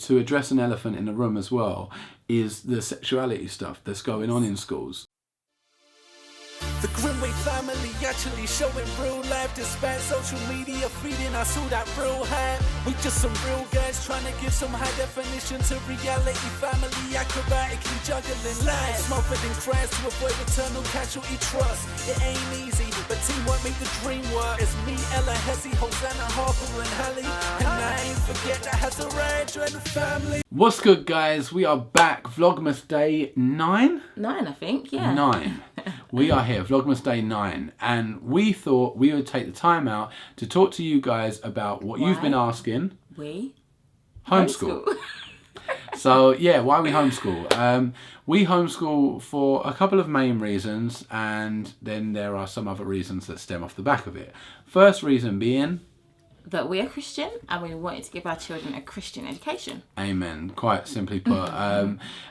To address an elephant in the room as well is the sexuality stuff that's going on in schools. The Grimwade Family actually showing real life despite social media feeding us all that real hype. We just some real guys trying to give some high definition to reality. Family acrobatically juggling life, smothered in cries to avoid eternal casualty trust. It ain't easy, but teamwork make the dream work. It's me, Ella, Hezzy, Hosanna, Harper and Hallie, and I ain't forget that has a ride join the family. What's good, guys? We are back. Vlogmas day 9? 9, I think, yeah. 9. We are here, Vlogmas day 9, and we thought we would take the time out to talk to you guys about what you've been asking. We? Homeschool. So, yeah, why we homeschool? We homeschool for a couple of main reasons, and then there are some other reasons that stem off the back of it. First reason being that we are Christian and we wanted to give our children a Christian education. Amen. Quite simply put.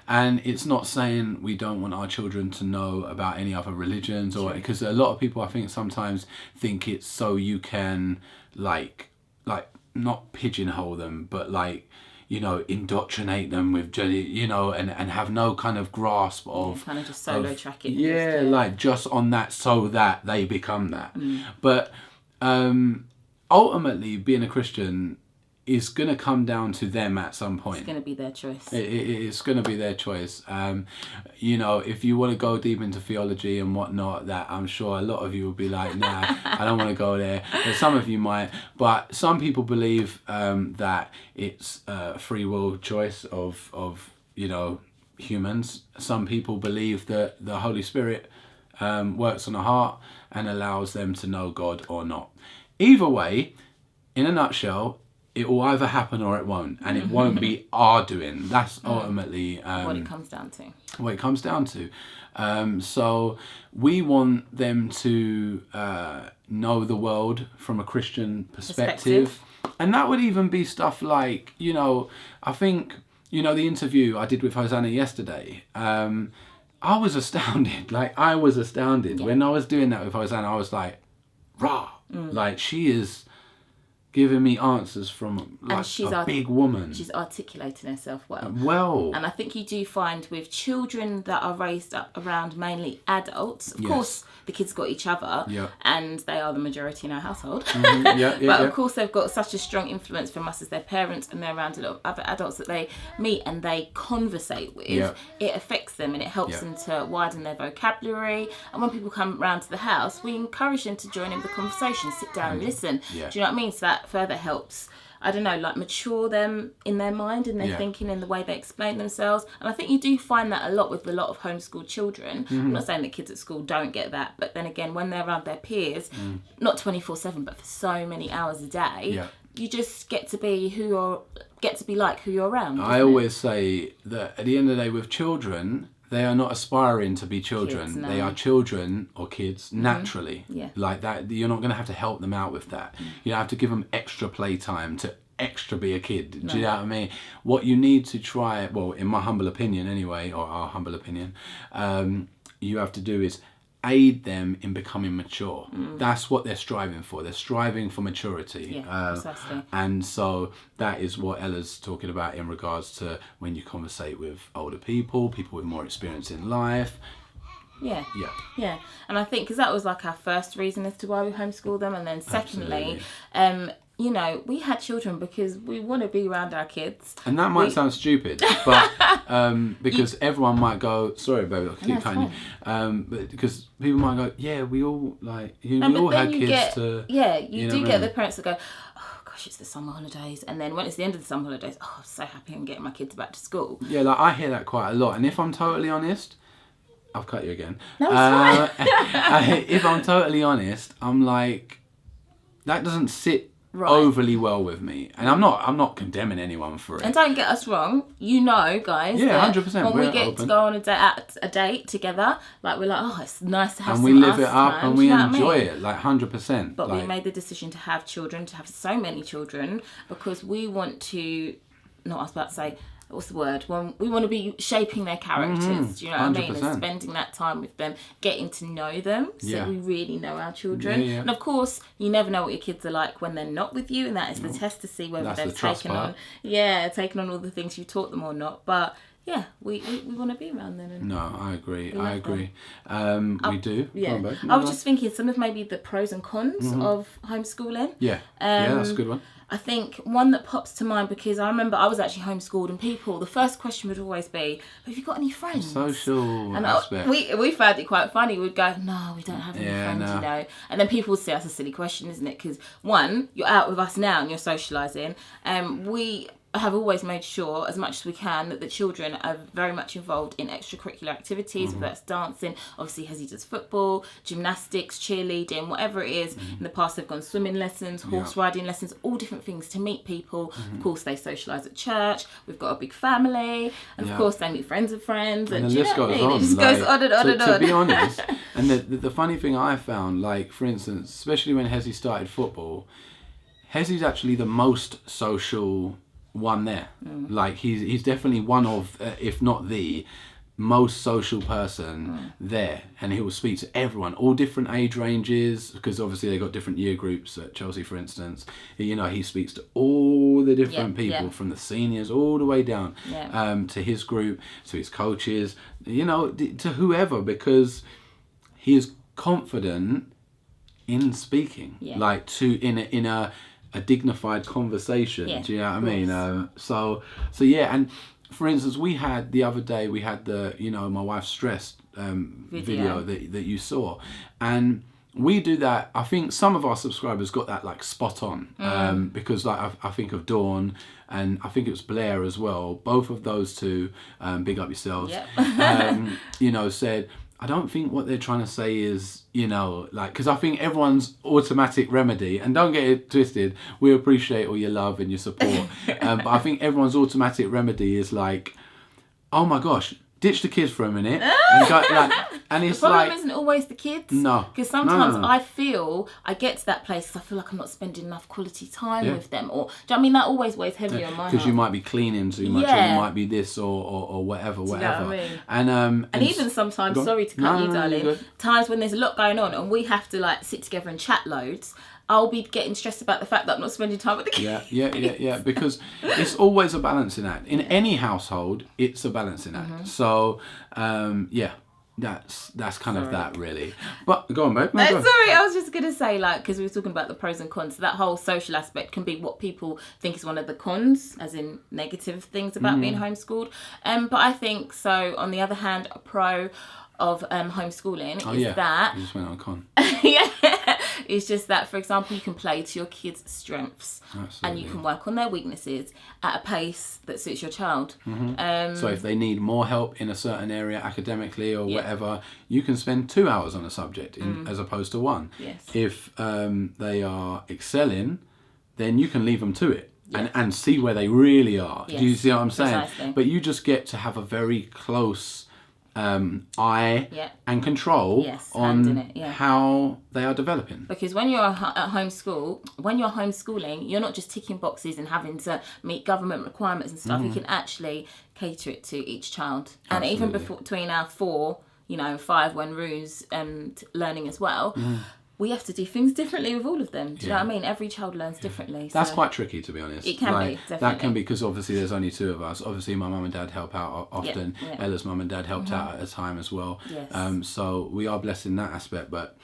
And it's not saying we don't want our children to know about any other religions, or because a lot of people, I think, sometimes think it's so you can like not pigeonhole them, but like, you know, indoctrinate them with, you know, and have no kind of grasp of kind of just solo track it. Yeah, like just on that so that they become that. But ultimately, being a Christian is going to come down to them at some point. It's going to be their choice. It's going to be their choice. You know, if you want to go deep into theology and whatnot, that I'm sure a lot of you will be like, nah, I don't want to go there. But some of you might. But some people believe that it's free will choice of you know, humans. Some people believe that the Holy Spirit works on the heart and allows them to know God or not. Either way, in a nutshell, it will either happen or it won't, and it won't be our doing. That's ultimately what it comes down to. What it comes down to. So we want them to know the world from a Christian perspective. And that would even be stuff like, you know, I think, you know, the interview I did with Hosanna yesterday, I was astounded. Like, I was astounded. Yeah. When I was doing that with Hosanna, I was like, rah. Like, she is giving me answers from like a big woman. She's articulating herself well. Well. And I think you do find with children that are raised up around mainly adults, of course the kids got each other and they are the majority in our household. But of course they've got such a strong influence from us as their parents, and they're around a lot of other adults that they meet and they conversate with. It affects them and it helps them to widen their vocabulary. And when people come round to the house, we encourage them to join in the conversation, sit down and listen. Do you know what I mean? So that further helps, I don't know, like mature them in their mind and their thinking and the way they explain themselves. And I think you do find that a lot with a lot of homeschooled children. I'm not saying that kids at school don't get that, but then again, when they're around their peers, not 24/7, but for so many hours a day, you just get to be like who you're around. I always say that at the end of the day with children, they are not aspiring to be children. Kids, no. They are children or kids naturally. Like that, you're not going to have to help them out with that. You have to give them extra playtime to extra be a kid. Do you know what I mean? What you need to try, well, in my humble opinion anyway, or our humble opinion, you have to do is aid them in becoming mature. That's what they're striving for. They're striving for maturity. Precisely. And so that is what Ella's talking about in regards to when you conversate with older people with more experience in life. Yeah. And I think because that was like our first reason as to why we homeschool them, and then secondly, you know, we had children because we want to be around our kids. And that might sound stupid, but because everyone might go, sorry baby, I'll keep cutting you. But because people might go, yeah, we all like, we all had kids to... Yeah, you do get the parents that go, oh gosh, it's the summer holidays. And then when it's the end of the summer holidays, oh, I'm so happy I'm getting my kids back to school. Yeah, like I hear that quite a lot. And if I'm totally honest, I've cut you again. No, it's fine. If I'm totally honest, I'm like, that doesn't sit overly well with me, and I'm not condemning anyone for it. And don't get us wrong, you know, guys. Yeah, 100%. When we get to go on a date together, like we're like, oh, it's nice to have. And we live it up, and we enjoy it, like 100%. But we made the decision to have children, to have so many children, because we want to. Not I was about to say. what's the word? We want to be shaping their characters. Do you know what 100%. I mean? And spending that time with them, getting to know them, so that we really know our children. Yeah. And of course, you never know what your kids are like when they're not with you, and that is the test to see whether they've taken on all the things you taught them or not. But yeah, we want to be around them. And no, I agree. We do. Yeah. I was just thinking some of maybe the pros and cons of homeschooling. Yeah. That's a good one. I think one that pops to mind, because I remember I was actually homeschooled, and the first question would always be, have you got any friends? Social aspect. We found it quite funny. We'd go, no, we don't have any friends, you know. And then people would say that's a silly question, isn't it? Because one, you're out with us now and you're socialising. We have always made sure, as much as we can, that the children are very much involved in extracurricular activities, whether that's dancing. Obviously, Hezzy does football, gymnastics, cheerleading, whatever it is. In the past, they've gone swimming lessons, horse riding lessons, all different things to meet people. Of course, they socialise at church. We've got a big family. And of course, they meet friends of friends. And the list goes on. It just goes on and on and on. To be honest, and the funny thing I found, like, for instance, especially when Hezzy started football, Hezzy's actually the most social one there. Like he's definitely one of, if not the most social person there, and he will speak to everyone, all different age ranges, because obviously they got different year groups at Chelsea, for instance. You know, he speaks to all the different people, from the seniors all the way down to his group, to his coaches, you know, to whoever, because he is confident in speaking, like in a dignified conversation. Do you know what I mean? So yeah, and for instance, the other day we had the, you know, my wife's stressed video that you saw, and we do that. I think some of our subscribers got that like spot on, because like I think of Dawn, and I think it was Blair as well. Both of those two, big up yourselves. You know, said, I don't think what they're trying to say is, you know, like, because I think everyone's automatic remedy, and don't get it twisted, we appreciate all your love and your support, but I think everyone's automatic remedy is like, oh my gosh, ditch the kids for a minute, and go, like, and it's the problem like, isn't always the kids. No, because sometimes I feel I get to that place because I feel like I'm not spending enough quality time with them, or do you know what I mean? That always weighs heavy on my heart. Because you might be cleaning too much, or you might be this or whatever. Do you know what I mean? And even sometimes, sorry to cut you, darling, times when there's a lot going on and we have to like sit together and chat loads, I'll be getting stressed about the fact that I'm not spending time with the kids. Yeah. Because it's always a balancing act. In any household, it's a balancing act. So, that's kind of that, really. But go on, babe. Sorry, I was just going to say, like, because we were talking about the pros and cons, so that whole social aspect can be what people think is one of the cons, as in negative things about being homeschooled. But I think, so on the other hand, a pro of homeschooling is that... You just went on a con. It's just that, for example, you can play to your kids' strengths. Absolutely. And you can work on their weaknesses at a pace that suits your child. So if they need more help in a certain area academically or whatever, you can spend 2 hours on a subject as opposed to 1. Yes. If they are excelling, then you can leave them to it. And see where they really are. Yes. Do you see what I'm saying? Precisely. But you just get to have a very close eye and control on how they are developing. Because when you're at homeschooling, you're not just ticking boxes and having to meet government requirements and stuff. You can actually cater it to each child. And even between our 4, 5 when Rue's learning as well, we have to do things differently with all of them. Do you know what I mean? Every child learns differently. That's quite tricky, to be honest. It can be, definitely. That can be, because obviously there's only 2 of us. Obviously my mum and dad help out often. Ella's mum and dad helped out at a time as well. Yes. So we are blessed in that aspect, but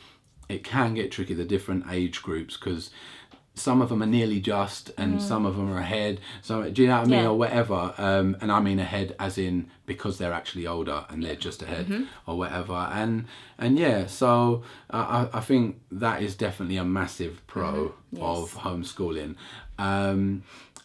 it can get tricky, the different age groups, because some of them are nearly just, and some of them are ahead. So do you know what I mean, or whatever? And I mean ahead as in because they're actually older and they're just ahead or whatever. And so I think that is definitely a massive pro of homeschooling. And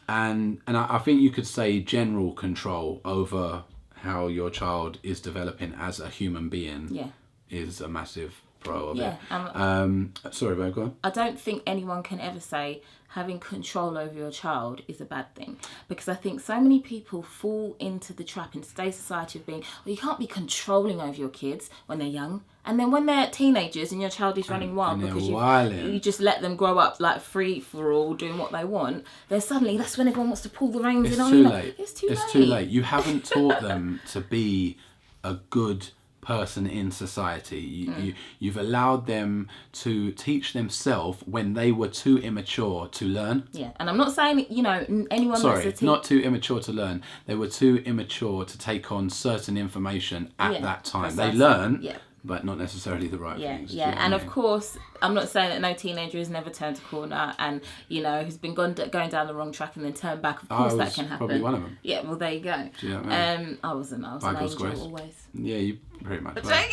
I think you could say general control over how your child is developing as a human being is a massive pro of it. Sorry, babe, go on. I don't think anyone can ever say having control over your child is a bad thing, because I think so many people fall into the trap in today's society of being, well, you can't be controlling over your kids when they're young, and then when they're teenagers and your child is running wild because you just let them grow up like free for all, doing what they want, then suddenly that's when everyone wants to pull the reins in on you. It's too late. You haven't taught them to be a good person in society. You've allowed them to teach themselves when they were too immature to learn. Yeah, and I'm not saying, you know, anyone that's not too immature to learn. They were too immature to take on certain information at that time. Precisely. They learn, but not necessarily the right things. Yeah, and of course, I'm not saying that no teenager has never turned a corner and, you know, has been going down the wrong track and then turned back. Of course, that can happen. Probably one of them. Yeah, well, there you go. Do you know what I mean? I was an angel always. Yeah, you pretty much were.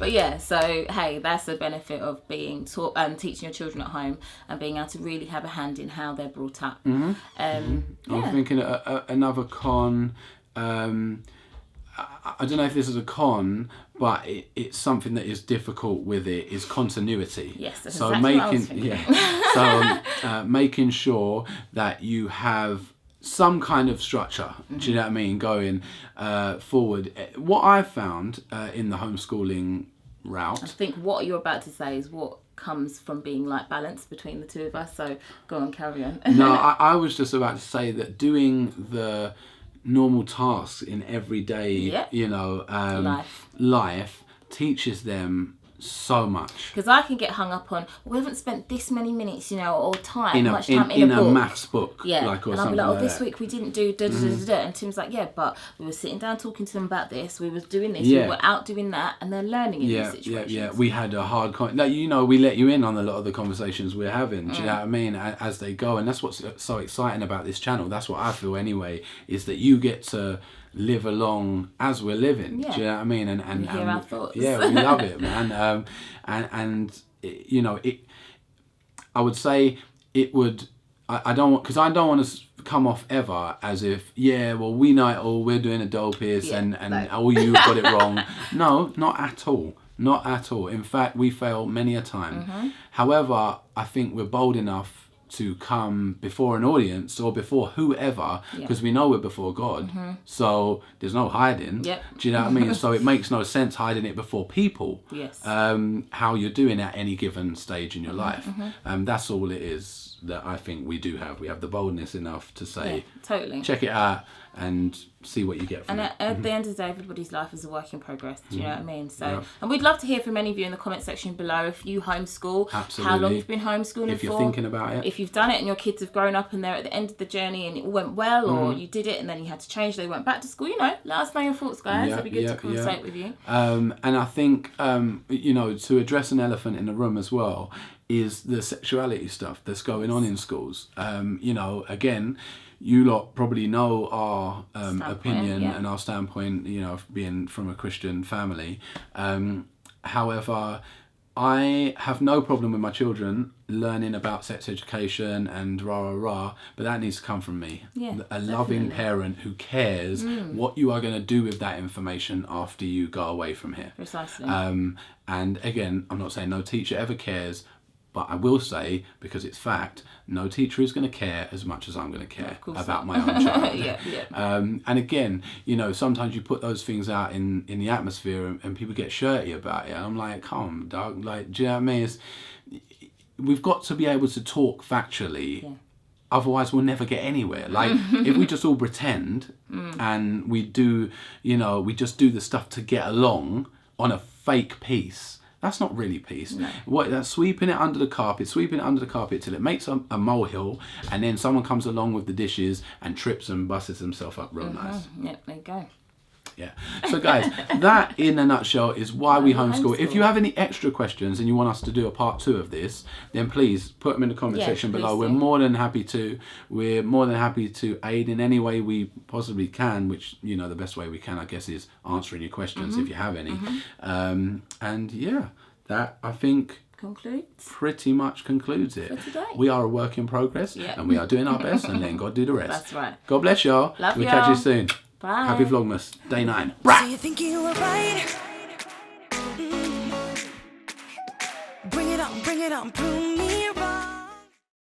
But yeah, so hey, that's the benefit of being taught and teaching your children at home and being able to really have a hand in how they're brought up. I'm thinking another con. I don't know if this is a con, but it's something that is difficult with it is continuity. Yes, that's so exactly what I was thinking. Making sure that you have some kind of structure, do you know what I mean, going forward. What I've found in the homeschooling route, I think what you're about to say is what comes from being like balanced between the two of us, so go on, carry on. No, I was just about to say that doing the normal tasks in everyday life teaches them so much. Because I can get hung up on, we haven't spent this many minutes, you know, or time, in a maths book. Yeah, like, or and something I'll be like, this week we didn't do and Tim's like, yeah, but we were sitting down talking to them about this, we were doing this, we were out doing that, and they're learning in these situations. Yeah, we had a hard we let you in on a lot of the conversations we're having, do you know what I mean, as they go, and that's what's so exciting about this channel. That's what I feel anyway, is that you get to live along as we're living. Do you know what I mean? And hear our thoughts. Yeah, we love it, man. And you know, I would say it would. I don't want to come off ever as if we know it all. We're doing a dope piece, and you got it wrong. No, not at all. Not at all. In fact, we fail many a time. However, I think we're bold enough to come before an audience or before whoever, because we know we're before God, so there's no hiding. Do you know what I mean? So it makes no sense hiding it before people. How you're doing at any given stage in your life. That's all it is that I think we do have. We have the boldness enough to say, totally, check it out and see what you get from it. And at the end of the day, everybody's life is a work in progress. Do you know what I mean? So, and we'd love to hear from any of you in the comment section below. If you homeschool, how long you've been homeschooling if you're thinking about it, if you've done it and your kids have grown up and they're at the end of the journey and it all went well, or you did it and then you had to change, they went back to school. You know, let us know your thoughts, guys. It'd be good to conversate with you. And I think you know, to address an elephant in the room as well is the sexuality stuff that's going on in schools. You know, again, you lot probably know our opinion and our standpoint, you know, being from a Christian family. However, I have no problem with my children learning about sex education and but that needs to come from me. A loving parent who cares what you are going to do with that information after you go away from here. Precisely. And again, I'm not saying no teacher ever cares, but I will say, because it's fact, no teacher is going to care as much as I'm going to care about my own child. And again, you know, sometimes you put those things out in the atmosphere and people get shirty about it. And I'm like, come, dog. Like, do you know what I mean? We've got to be able to talk factually. Otherwise, we'll never get anywhere. Like, if we just all pretend and we do, you know, we just do the stuff to get along on a fake piece, that's not really peace. No. That's sweeping it under the carpet till it makes a molehill, and then someone comes along with the dishes and trips and busts himself up real nice. Yep, there you go. Yeah. So guys, that in a nutshell is why we homeschool. If you have any extra questions and you want us to do a part 2 of this, then please put them in the comment section below. We're more than happy to. We're more than happy to aid in any way we possibly can, which, you know, the best way we can, I guess, is answering your questions if you have any. And yeah, that, I think, pretty much concludes it. For today. We are a work in progress, and we are doing our best, and letting God do the rest. That's right. God bless y'all. Love we'll y'all. catch you soon. Bye. Happy Vlogmas, day 9. So you think you were right? said I'm Bromley.